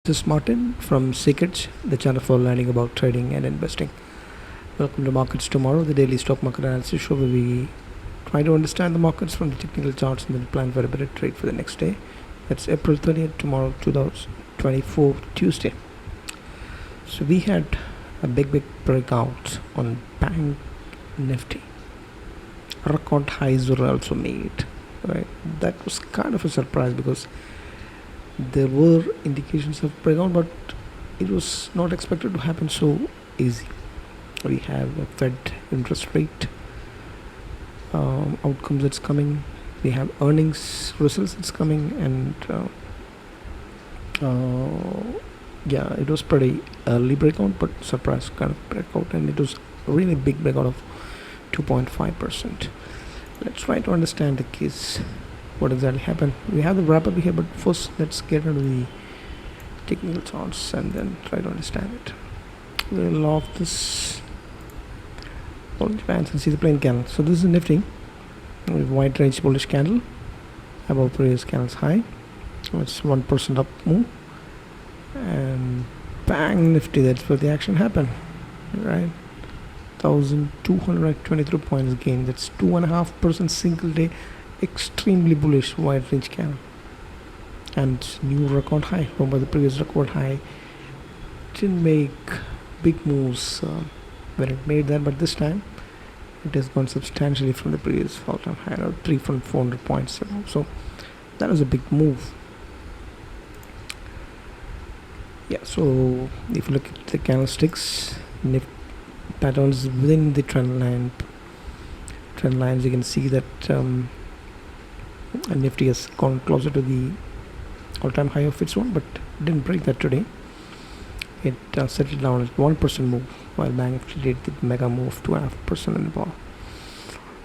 This is Martin from Secrets, the channel for learning about trading and investing. Welcome to Markets Tomorrow, the daily stock market analysis show where we try to understand the markets from the technical charts and then plan for a better trade for the next day. That's April 30th, tomorrow, 2024, Tuesday. So we had a big breakout on Banknifty. Record highs were also made. Right, that was kind of a surprise because there were indications of breakout, but it was not expected to happen so easy. We have a Fed interest rate outcomes that's coming. We have earnings results that's coming, and yeah, it was pretty early breakout, but surprise kind of breakout, and it was a really big breakout of 2.5%. Let's try to understand the case. What exactly happened? We have the wrap up here, but first let's get into the technical charts and then try to understand it. We'll off this orange bands and see the plain candle. So this is Nifty with white range bullish candle above previous candle's high. It's 1% up move, and bang, Nifty, that's where the action happened, right? 1,223 points gain. That's 2.5% single day. Extremely bullish white range candle, and new record high. Remember the previous record high didn't make big moves when it made that, but this time it has gone substantially from the previous all-time high, or 300-400 points. So that was a big move. Yeah. So if you look at the candlesticks, patterns within the trend lines, you can see that. And Nifty has gone closer to the all-time high of its own, but didn't break that today. It settled down at 1% move, while Banknifty did the mega move of 2.5% in the bar.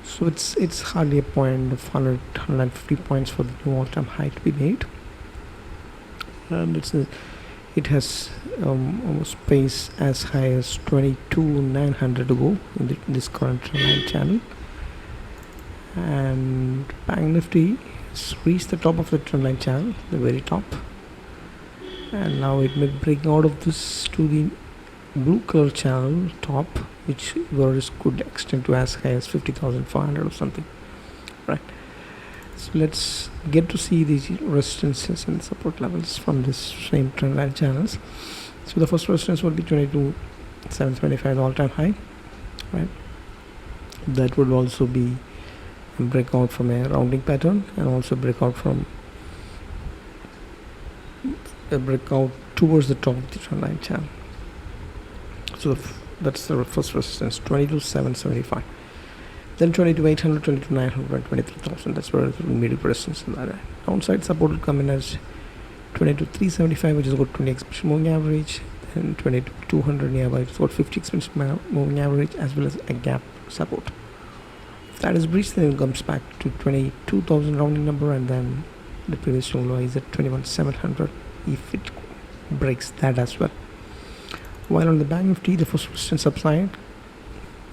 So it's hardly a point of 150 points for the new all-time high to be made, and it has almost space as high as 22,900 to go in this current trendline channel. And Banknifty has reached the top of the trendline channel, the very top, and now it may break out of this to the blue color channel top, which could extend to as high as 50,500 or something, right? So let's get to see these resistances and support levels from this same trendline channels. So the first resistance would be 22,725, all-time high, right? That would also be a breakout from a rounding pattern, and also breakout towards the top of the trendline channel. So that's the first resistance, 22,775. Then 22,800, 22,900, and 23,000. That's where the middle resistance in that. Downside support will come in as 22,375, which is about 20 exponential moving average. Then 22,200 nearby, it's about 50 exponential moving average, as well as a gap support. If that is breached, then it comes back to 22,000 rounding number, and then the previous low is at 21,700 if it breaks that as well. While on the Banknifty, the first resistance upside,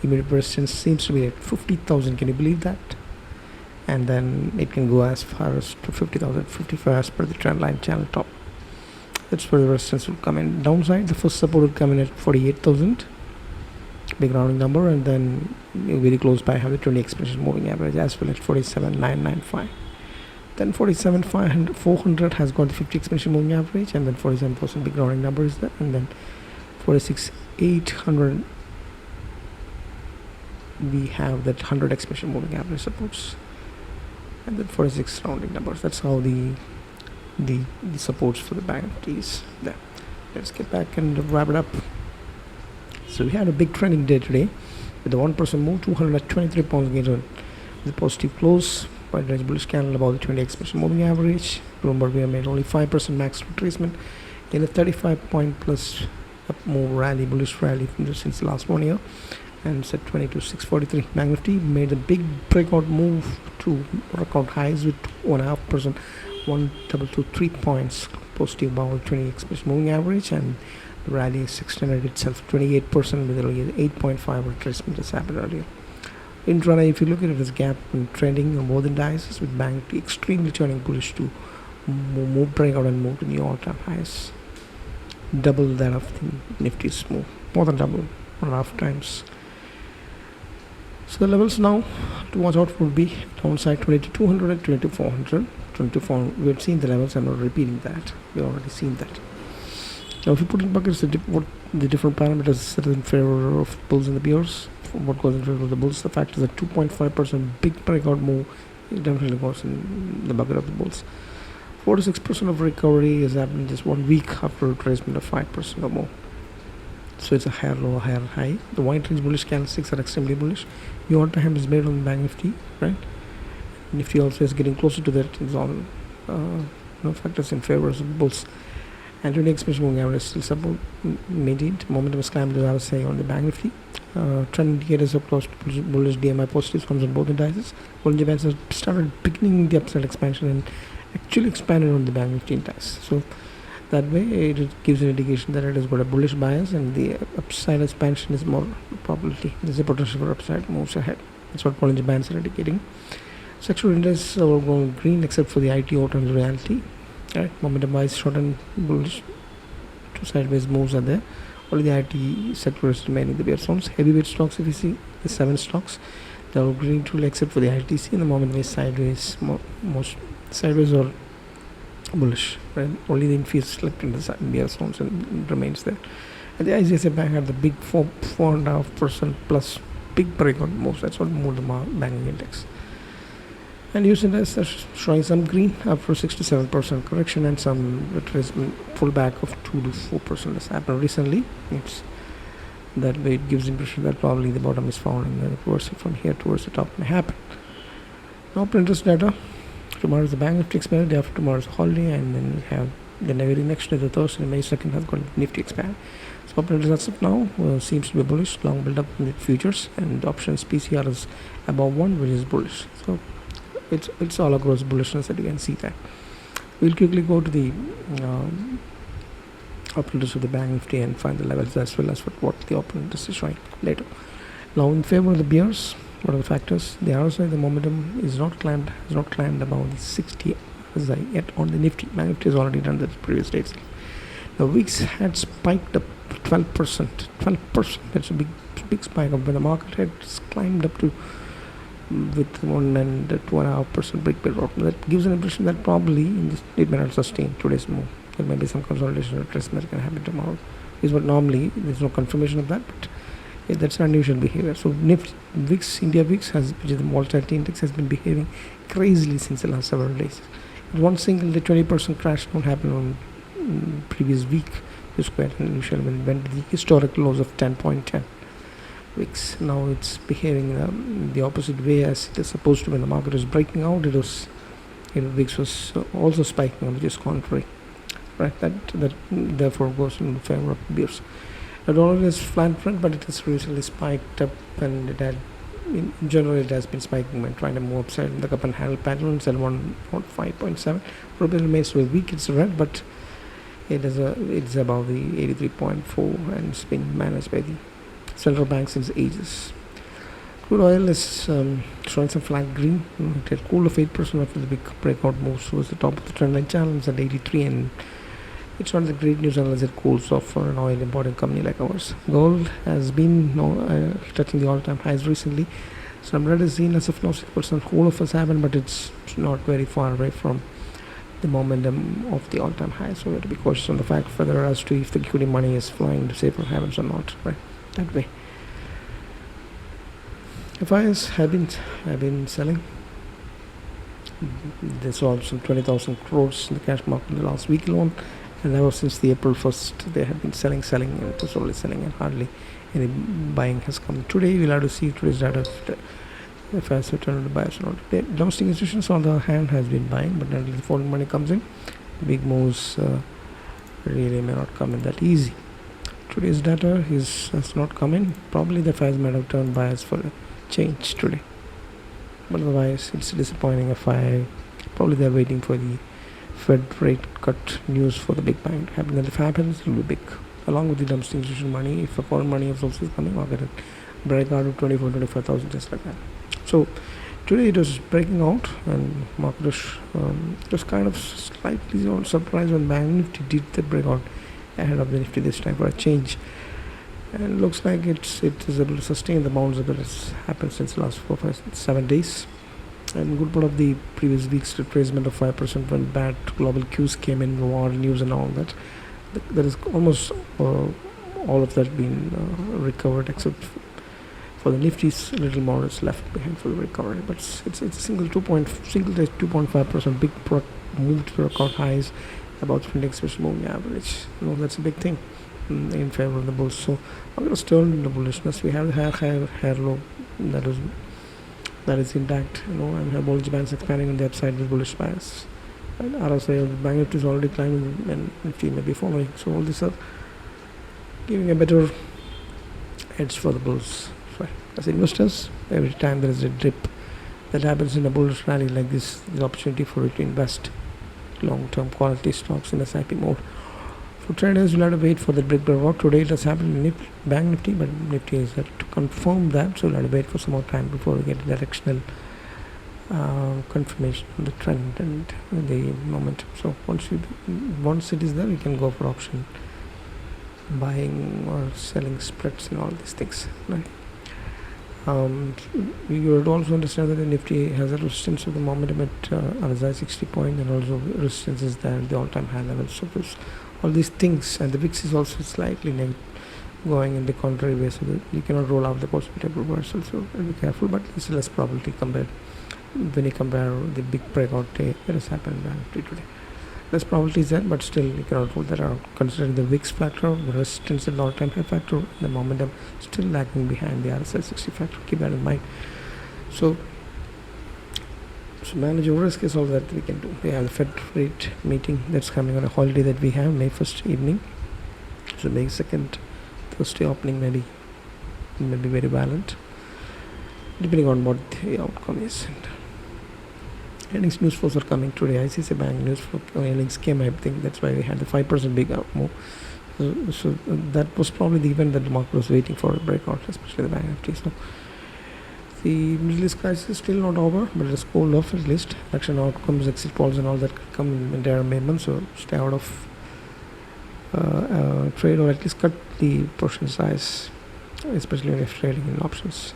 immediate resistance seems to be at 50,000. Can you believe that? And then it can go as far as to 50,055 as per the trendline channel top. That's where the resistance will come in. Downside, the first support will come in at 48,000, big rounding number, and then very close by have the 20 exponential moving average as well as 47,995. Then 47,400 has got the 50 exponential moving average, and then 47,000 big rounding number is there, and then 46,800 we have that 100 exponential moving average supports, and then 46 rounding numbers. That's how the supports for the Banknifty is there. Let's get back and wrap it up. So we had a big trending day today with the 1% move, 223 points gain on the positive close, white range bullish candle above the 20 exponential moving average. Remember, we have made only 5% max retracement in a 35 point plus up move rally, bullish rally since the last 1 year, and set 22,643. Banknifty made a big breakout move to record highs with 1.5%, 1,223 points positive above 20 exponential moving average, and the rally has extended itself 28% with only 8.5 retracement as happened earlier. Intraday, if you look at it as gap and trending on more than indices, with Banknifty extremely turning bullish to move breakout and move to new all-time highs. double that of the Nifty's move, more than double, 1.5 times. So the levels now to watch out would be downside 2200 and 2400. 2400, we had seen the levels. I'm not repeating that. We already seen that. Now, if you put in buckets what the different parameters that are in favor of bulls and the bears, what goes in favor of the bulls, the fact is that 2.5% big breakout move definitely goes in the bucket of the bulls. 4 to 6% of recovery is happening just 1 week after retracement of 5% or more. So it's a higher low, higher high. The white range bullish candlesticks are extremely bullish. The all-time is made on the Banknifty, right? Nifty also is getting closer to that. It's all factors in favor of the bulls. And today expansion moving average still support maintained. Momentum is climbed, as I was saying, on the Banknifty. Trend indicators are close to bullish. DMI positives comes on both indices. Bollinger Bands have started beginning the upside expansion and actually expanded on the Banknifty index. So that way it gives an indication that it has got a bullish bias and the upside expansion is more probability. There's a potential for upside moves ahead. That's what Bollinger Bands are indicating. Sectoral indices are all going green except for the IT, auto and reality. Right, momentum wise, short and bullish, 2 sideways moves are there. Only the IT sector is remaining the bear zones. Heavyweight stocks, if you see the 7 stocks, they are all green truly except for the ITC, and the moment wise sideways, most sideways or bullish. Right, only the Infy slipped in the bear zones and remains there. And the ICICI Bank had the big 4.5% plus big breakout moves. That's what moved the banking index. And US index are showing some green after 67% correction and some retracement pullback of 2 to 4% has happened recently. It's that way it gives impression that probably the bottom is found and the reversal from here towards the top may happen. Now printers data. Tomorrow is the Banknifty expiry, day after tomorrow is holiday, and then we have the very next day, the Thursday, May 2nd has got Nifty expiry. So printers as of now seems to be bullish, long build up in the futures, and options PCR is above 1, which is bullish. So it's all across bullishness that you can see that. We'll quickly go to the operators of the Banknifty and find the levels as well as what the operators is showing later. Now in favor of the bears, what are the factors? The RSI, the momentum is not climbed, has not climbed above the 60 RSI yet on the Nifty. Banknifty has already done the previous days. The VIX had spiked up 12%. 12%. That's a big spike up when the market had climbed up to with 1 and 2.5% break build. That gives an impression that probably it may not sustain today's move. There may be some consolidation or retracement that can happen tomorrow. Is what normally there's no confirmation of that, but that's unusual behavior. So Nifty, VIX, India VIX which is the volatility index, has been behaving crazily since the last several days. One single day 20% crash don't happen on previous week. It's quite unusual when it went to the historic lows of 10.10. VIX. Now it's behaving the opposite way as it is supposed to. When the market was breaking out, it was, VIX was also spiking, which is contrary, right? That therefore goes in favor of bears. The dollar is flat front, but it has recently spiked up, and it had, in general, it has been spiking when trying to move upside in the cup and handle pattern. It's at 1.5.7. Rupee remains very weak. It's red, but it's above the 83.4, and it's been managed by the central bank since ages. Crude oil is showing some flat green. It had cooled off 8% after the big breakout moves towards the top of the trend line channel. It's at 83, and it's not the great news unless it cools off for an oil importing company like ours. Gold has been touching the all-time highs recently. Some red is seen as of now 6% hold off has happened, but it's not very far away from the momentum of the all-time high. So we have to be cautious on the fact whether as to if the equity money is flying to safer havens or not, right? That way. Fyers have been selling. They sold some 20,000 crores in the cash market in the last week alone, and ever since the April 1st they have been selling, and it was only selling, and hardly any buying has come. Today we'll have to see today's data if Fyers return to buyers or not. The domestic institutions on the other hand has been buying, but until the foreign money comes in, big moves really may not come in that easy. Today's data has not come in. Probably the Fyers might have turned buyers for a change today, but otherwise it's disappointing. Probably they're waiting for the Fed rate cut news for the big bank to happen. And if it happens, it will be big. Along with the domestic institution money, if a foreign money is also coming, market will break out of 24,000-25,000 just like that. So today it was breaking out, and market was kind of slightly surprised when Banknifty did the breakout ahead of the Nifty this time for a change. And looks like it is able to sustain the bounce that has happened since the last 4, 5, 7 days. And good part of the previous week's retracement of 5% when bad global cues came in, war news and all that. There is almost all of that been recovered, except for the Nifty's little more is left behind for the recovery. But it's a single day 2.5% big move to record highs about the index moving average. That's a big thing in favor of the bulls. So I'm going to turn into bullishness. We have the higher low that is intact, and have bullish bands expanding on the upside with bullish bias. And RSI of the Banknifty is already climbing and Nifty may be following. So all these are giving a better edge for the bulls. So as investors, every time there is a dip that happens in a bullish rally like this, the opportunity for you to invest long-term quality stocks in SIP mode. For traders, you'll have to wait for the breakout. Today it has happened in Banknifty, but Nifty is there to confirm that, so you'll have to wait for some more time before we get directional confirmation on the trend and the momentum. So once it is there, you can go for option buying or selling spreads and all these things, right? You would also understand that the Nifty has a resistance of the momentum at RSI 60 point, and also resistance is there at the all-time high level. So all these things, and the VIX is also slightly going in the contrary way, so that you cannot roll out the possibility of reversal. So be careful, but it's less probability compared when you compare the big breakout day that has happened today. Less probability is there, but still you cannot rule that out. Considering the VIX factor, the resistance at the all-time high factor, the momentum still lagging behind the RSI 60 factor. Keep that in mind. So manage your risk is all that we can do. We have the Fed rate meeting that's coming on a holiday that we have May 1st evening. So May 2nd Thursday opening may be very violent, depending on what the outcome is. And earnings news flows are coming today. ICICI Bank news flow earnings came. I think that's why we had the 5% big move. So that was probably the event that the market was waiting for a breakout, especially the Banknifty. So the Middle East crisis is still not over, but it is cooled off at least. Election outcomes, exit polls, and all that could come in entire May month. So stay out of trade, or at least cut the portion size, especially when you're trading in options.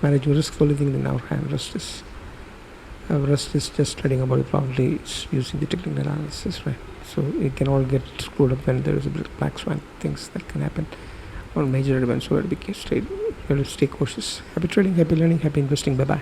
Manage your risk. Only thing in our hand. Rest is just trading about it. Probably it's using the technical analysis, right? So it can all get screwed up when there is a black swan things that can happen on major events. So you have to stay cautious. Happy trading, happy learning, happy investing. Bye bye.